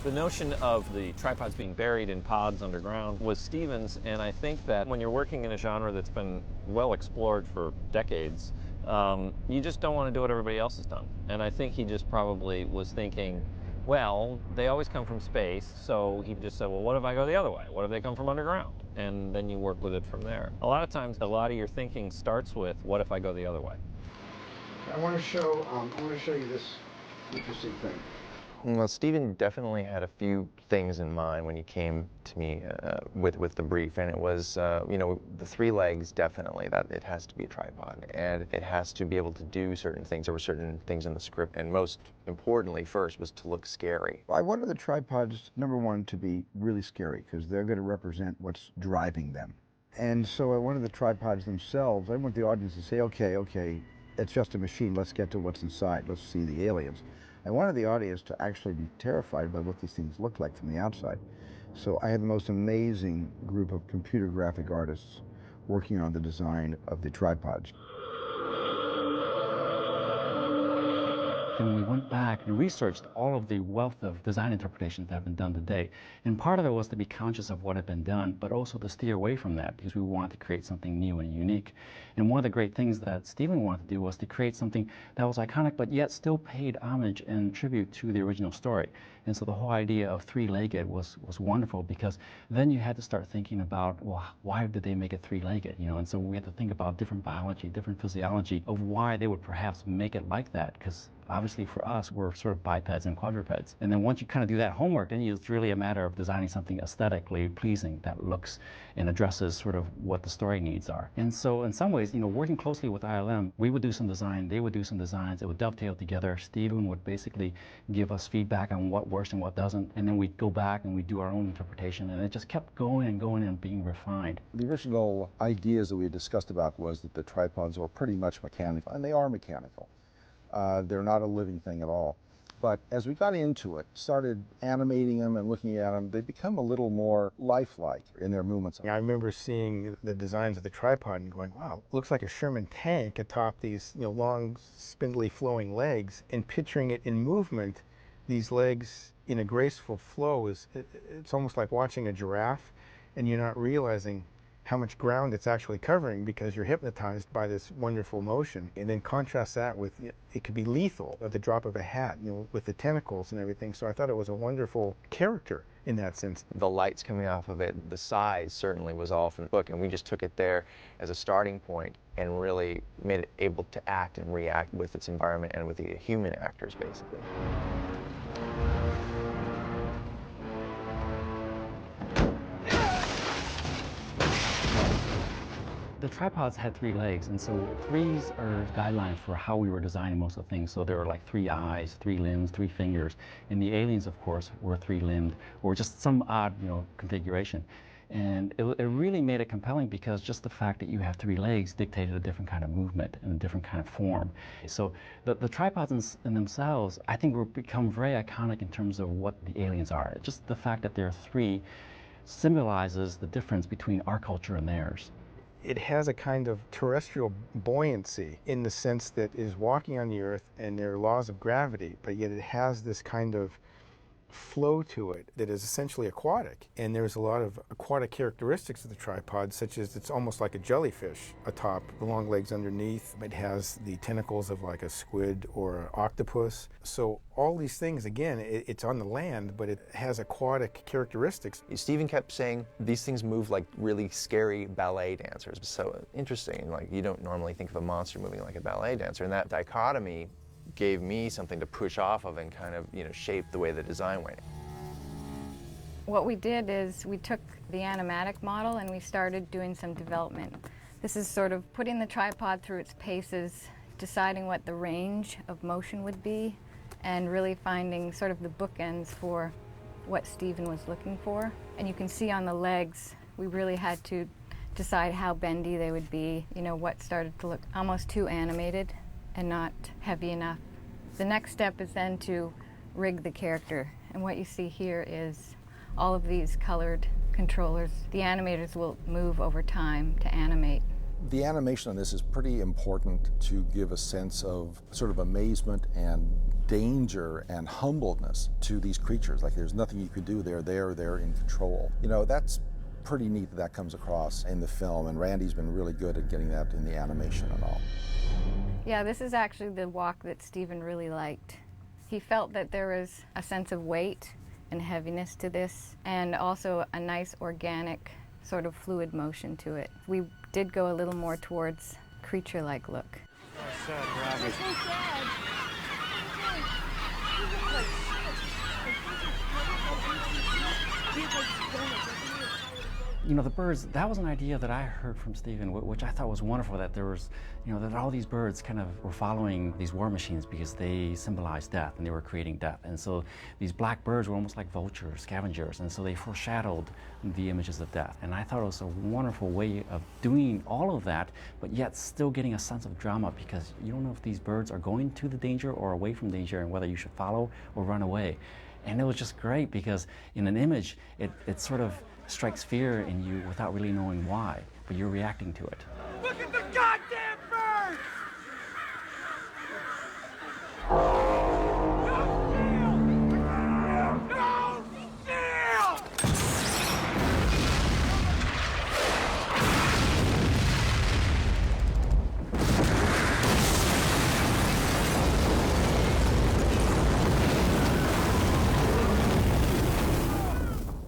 The notion of the tripods being buried in pods underground was Stevens, and I think that when you're working in a genre that's been well explored for decades, you just don't want to do what everybody else has done. And I think he just probably was thinking, well, they always come from space, so he just said, well, what if I go the other way? What if they come from underground? And then you work with it from there. A lot of times, a lot of your thinking starts with, what if I go the other way? I want to show you this interesting thing. Well, Stephen definitely had a few things in mind when he came to me with the brief, and it was, you know, the 3 legs, definitely, that it has to be a tripod, and it has to be able to do certain things. There were certain things in the script, and most importantly, first, was to look scary. I wanted the tripods, number one, to be really scary, because they're going to represent what's driving them. And so I wanted the tripods themselves, I want the audience to say, okay, it's just a machine, let's get to what's inside, let's see the aliens. I wanted the audience to actually be terrified by what these things look like from the outside. So I had the most amazing group of computer graphic artists working on the design of the tripods. And we went back and researched all of the wealth of design interpretations that have been done today. And part of it was to be conscious of what had been done, but also to steer away from that because we wanted to create something new and unique. And one of the great things that Stephen wanted to do was to create something that was iconic, but yet still paid homage and tribute to the original story. And so the whole idea of 3-legged was wonderful, because then you had to start thinking about, well, why did they make it 3-legged? You know, and so we had to think about different biology, different physiology of why they would perhaps make it like that, because obviously for us, we're sort of bipeds and quadrupeds. And then once you kind of do that homework, then it's really a matter of designing something aesthetically pleasing that looks and addresses sort of what the story needs are. And so in some ways, you know, working closely with ILM, we would do some design, they would do some designs, it would dovetail together. Stephen would basically give us feedback on what works and what doesn't, and then we'd go back and we'd do our own interpretation, and it just kept going and going and being refined. The original ideas that we had discussed about was that the tripods were pretty much mechanical, and they are mechanical. They're not a living thing at all. But as we got into it, started animating them and looking at them, they become a little more lifelike in their movements. I remember seeing the designs of the tripod and going, wow, it looks like a Sherman tank atop these, you know, long, spindly, flowing legs, and picturing it in movement, these legs in a graceful flow it's almost like watching a giraffe, and you're not realizing how much ground it's actually covering because you're hypnotized by this wonderful motion. And then contrast that with, it could be lethal at the drop of a hat, you know, with the tentacles and everything. So I thought it was a wonderful character in that sense. The lights coming off of it, the size certainly was all from the book, and we just took it there as a starting point and really made it able to act and react with its environment and with the human actors, basically. The tripods had 3 legs, and so 3s are guidelines for how we were designing most of the things. So there were like 3 eyes, 3 limbs, 3 fingers, and the aliens, of course, were 3-limbed, or just some odd, you know, configuration. And it really made it compelling because just the fact that you have 3 legs dictated a different kind of movement and a different kind of form. So the tripods in themselves, I think, will become very iconic in terms of what the aliens are. Just the fact that there are 3 symbolizes the difference between our culture and theirs. It has a kind of terrestrial buoyancy in the sense that it is walking on the earth and there are laws of gravity, but yet it has this kind of flow to it that is essentially aquatic. And there's a lot of aquatic characteristics of the tripod, such as it's almost like a jellyfish atop, the long legs underneath. It has the tentacles of like a squid or an octopus. So all these things, again, it's on the land, but it has aquatic characteristics. Stephen kept saying these things move like really scary ballet dancers. So interesting, like you don't normally think of a monster moving like a ballet dancer, and that dichotomy gave me something to push off of and kind of, you know, shape the way the design went. What we did is we took the animatic model and we started doing some development. This is sort of putting the tripod through its paces, deciding what the range of motion would be, and really finding sort of the bookends for what Stephen was looking for. And you can see on the legs, we really had to decide how bendy they would be, you know, what started to look almost too animated and not heavy enough. The next step is then to rig the character. And what you see here is all of these colored controllers. The animators will move over time to animate The animation on this is pretty important to give a sense of sort of amazement and danger and humbleness to these creatures. Like there's nothing you can do, they're in control. You know, that's pretty neat that that comes across in the film, and Randy's been really good at getting that in the animation and all. Yeah, this is actually the walk that Stephen really liked. He felt that there was a sense of weight and heaviness to this, and also a nice organic sort of fluid motion to it. We did go a little more towards creature-like look. Oh, sad rabbit. You know, the birds, that was an idea that I heard from Stephen, which I thought was wonderful, that there was, you know, that all these birds kind of were following these war machines because they symbolized death and they were creating death. And so these black birds were almost like vultures, scavengers, and so they foreshadowed the images of death. And I thought it was a wonderful way of doing all of that, but yet still getting a sense of drama, because you don't know if these birds are going to the danger or away from danger and whether you should follow or run away. And it was just great because in an image, it sort of strikes fear in you without really knowing why, but you're reacting to it. Look at the goddamn birds!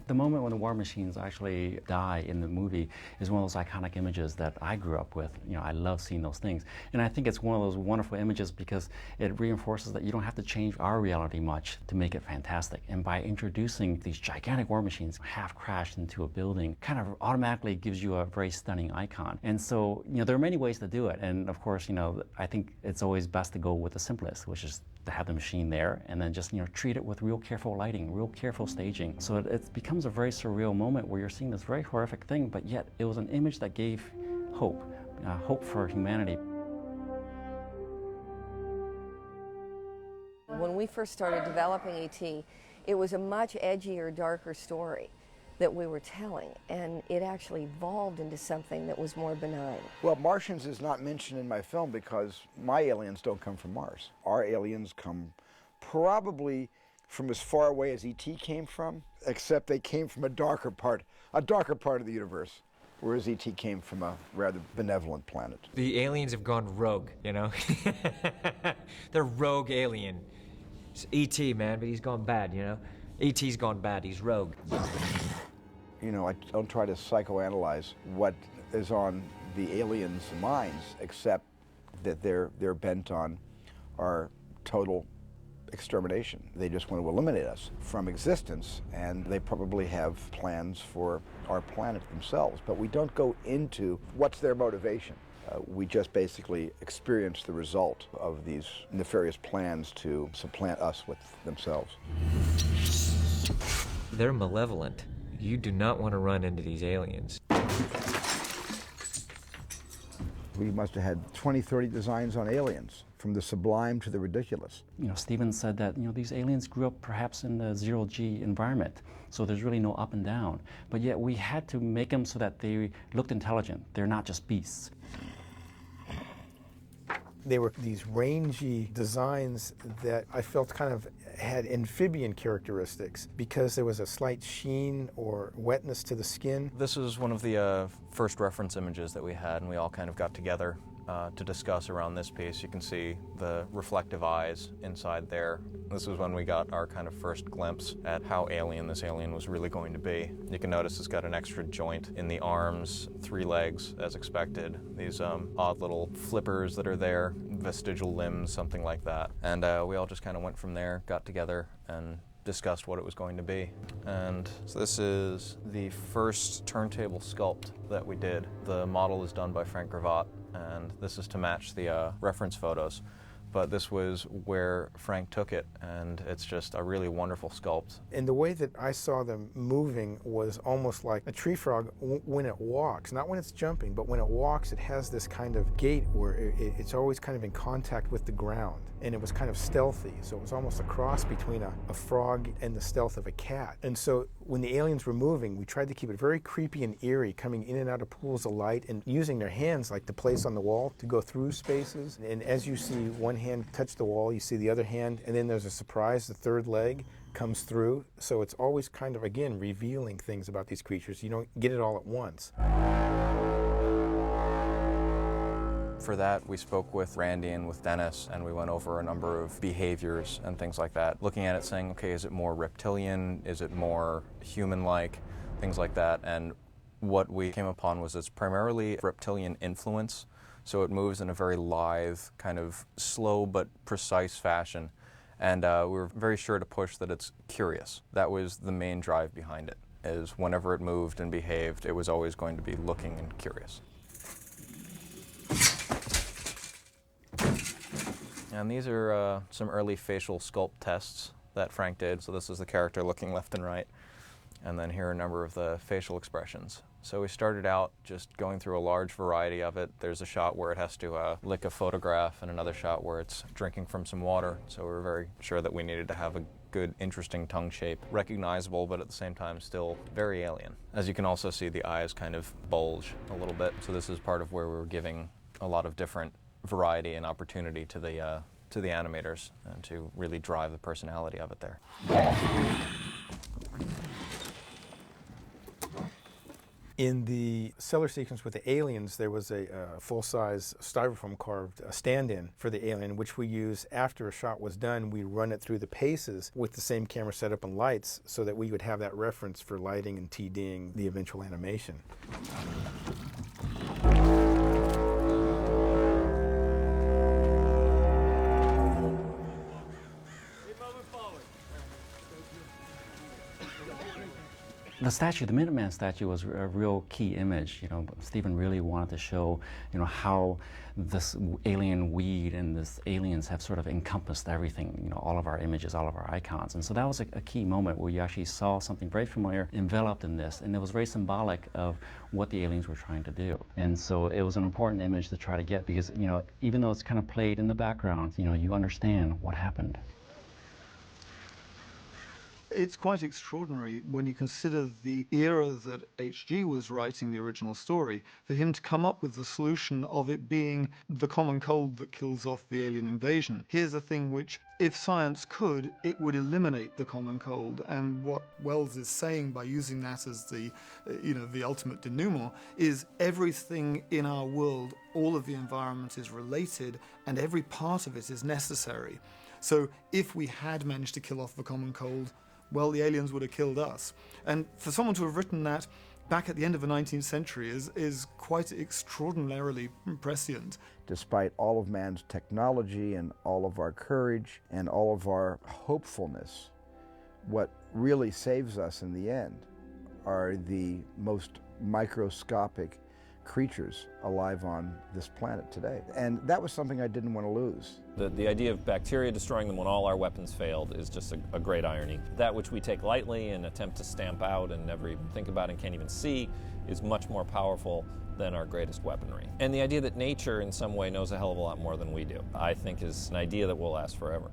The moment when the war machines actually die in the movie is one of those iconic images that I grew up with. You know, I love seeing those things. And I think it's one of those wonderful images because it reinforces that you don't have to change our reality much to make it fantastic. And by introducing these gigantic war machines half crashed into a building, kind of automatically gives you a very stunning icon. And so, you know, there are many ways to do it. And of course, you know, I think it's always best to go with the simplest, which is to have the machine there and then just, you know, treat it with real careful lighting, real careful staging. So it becomes a very surreal moment where you're seeing this very horrific thing, but yet it was an image that gave hope, hope for humanity. When we first started developing E.T., it was a much edgier, darker story that we were telling, and it actually evolved into something that was more benign. Well, Martians is not mentioned in my film because my aliens don't come from Mars. Our aliens come probably from as far away as E.T. came from, except they came from a darker part of the universe, whereas E.T. came from a rather benevolent planet. The aliens have gone rogue, you know? They're rogue alien. It's E.T., man, but he's gone bad, you know? E.T.'s gone bad, he's rogue. You know, I don't try to psychoanalyze what is on the aliens' minds, except that they're bent on our total extermination. They just want to eliminate us from existence, and they probably have plans for our planet themselves, but we don't go into what's their motivation. We just basically experience the result of these nefarious plans to supplant us with themselves. They're malevolent. You do not want to run into these aliens. We must have had 20, 30 designs on aliens, from the sublime to the ridiculous. You know, Stephen said that, you know, these aliens grew up perhaps in the zero-G environment, so there's really no up and down. But yet we had to make them so that they looked intelligent. They're not just beasts. They were these rangy designs that I felt kind of had amphibian characteristics because there was a slight sheen or wetness to the skin. This was one of the first reference images that we had, and we all kind of got together to discuss around this piece. You can see the reflective eyes inside there. This was when we got our kind of first glimpse at how alien this alien was really going to be. You can notice it's got an extra joint in the arms, 3 legs as expected, these odd little flippers that are there, vestigial limbs, something like that. And we all just kind of went from there, got together, and discussed what it was going to be. And so this is the first turntable sculpt that we did. The model is done by Frank Gravatt, and this is to match the reference photos. but this was where Frank took it, and it's just a really wonderful sculpt. And the way that I saw them moving was almost like a tree frog when it walks, not when it's jumping, but when it walks, it has this kind of gait where it's always kind of in contact with the ground, and it was kind of stealthy, so it was almost a cross between a frog and the stealth of a cat. And so when the aliens were moving, we tried to keep it very creepy and eerie, coming in and out of pools of light and using their hands like the place on the wall to go through spaces. And as you see one hand touch the wall, you see the other hand, and then there's a surprise, the third leg comes through. So it's always kind of, again, revealing things about these creatures. You don't get it all at once. For that, we spoke with Randy and with Dennis, and we went over a number of behaviors and things like that, looking at it saying, okay, is it more reptilian? Is it more human-like? Things like that. And what we came upon was it's primarily reptilian influence, so it moves in a very lithe, kind of slow but precise fashion. And we were very sure to push that it's curious. That was the main drive behind it, is whenever it moved and behaved, it was always going to be looking and curious. And these are some early facial sculpt tests that Frank did. So this is the character looking left and right. And then here are a number of the facial expressions. So we started out just going through a large variety of it. There's a shot where it has to lick a photograph, and another shot where it's drinking from some water. So we were very sure that we needed to have a good, interesting tongue shape, recognizable, but at the same time still very alien. As you can also see, the eyes kind of bulge a little bit. So this is part of where we were giving a lot of different variety and opportunity to the animators, and to really drive the personality of it there. In the cellar sequence with the aliens, there was a full-size styrofoam carved stand-in for the alien, which we use after a shot was done. We run it through the paces with the same camera setup and lights, so that we would have that reference for lighting and TDing the eventual animation. The statue, the Minuteman statue, was a real key image. You know, Stephen really wanted to show, you know, how this alien weed and this aliens have sort of encompassed everything. You know, all of our images, all of our icons, and so that was a key moment where you actually saw something very familiar enveloped in this, and it was very symbolic of what the aliens were trying to do. And so it was an important image to try to get, because, you know, even though it's kind of played in the background, you know, you understand what happened. It's quite extraordinary when you consider the era that H.G. was writing the original story, for him to come up with the solution of it being the common cold that kills off the alien invasion. Here's a thing which, if science could, it would eliminate the common cold. And what Wells is saying by using that as the, the ultimate denouement, is everything in our world, all of the environment is related, and every part of it is necessary. So if we had managed to kill off the common cold, well, the aliens would have killed us. And for someone to have written that back at the end of the 19th century is quite extraordinarily prescient. Despite all of man's technology and all of our courage and all of our hopefulness, what really saves us in the end are the most microscopic creatures alive on this planet today. And that was something I didn't want to lose. The idea of bacteria destroying them when all our weapons failed is just a great irony. That which we take lightly and attempt to stamp out and never even think about and can't even see is much more powerful than our greatest weaponry. And the idea that nature in some way knows a hell of a lot more than we do, I think, is an idea that will last forever.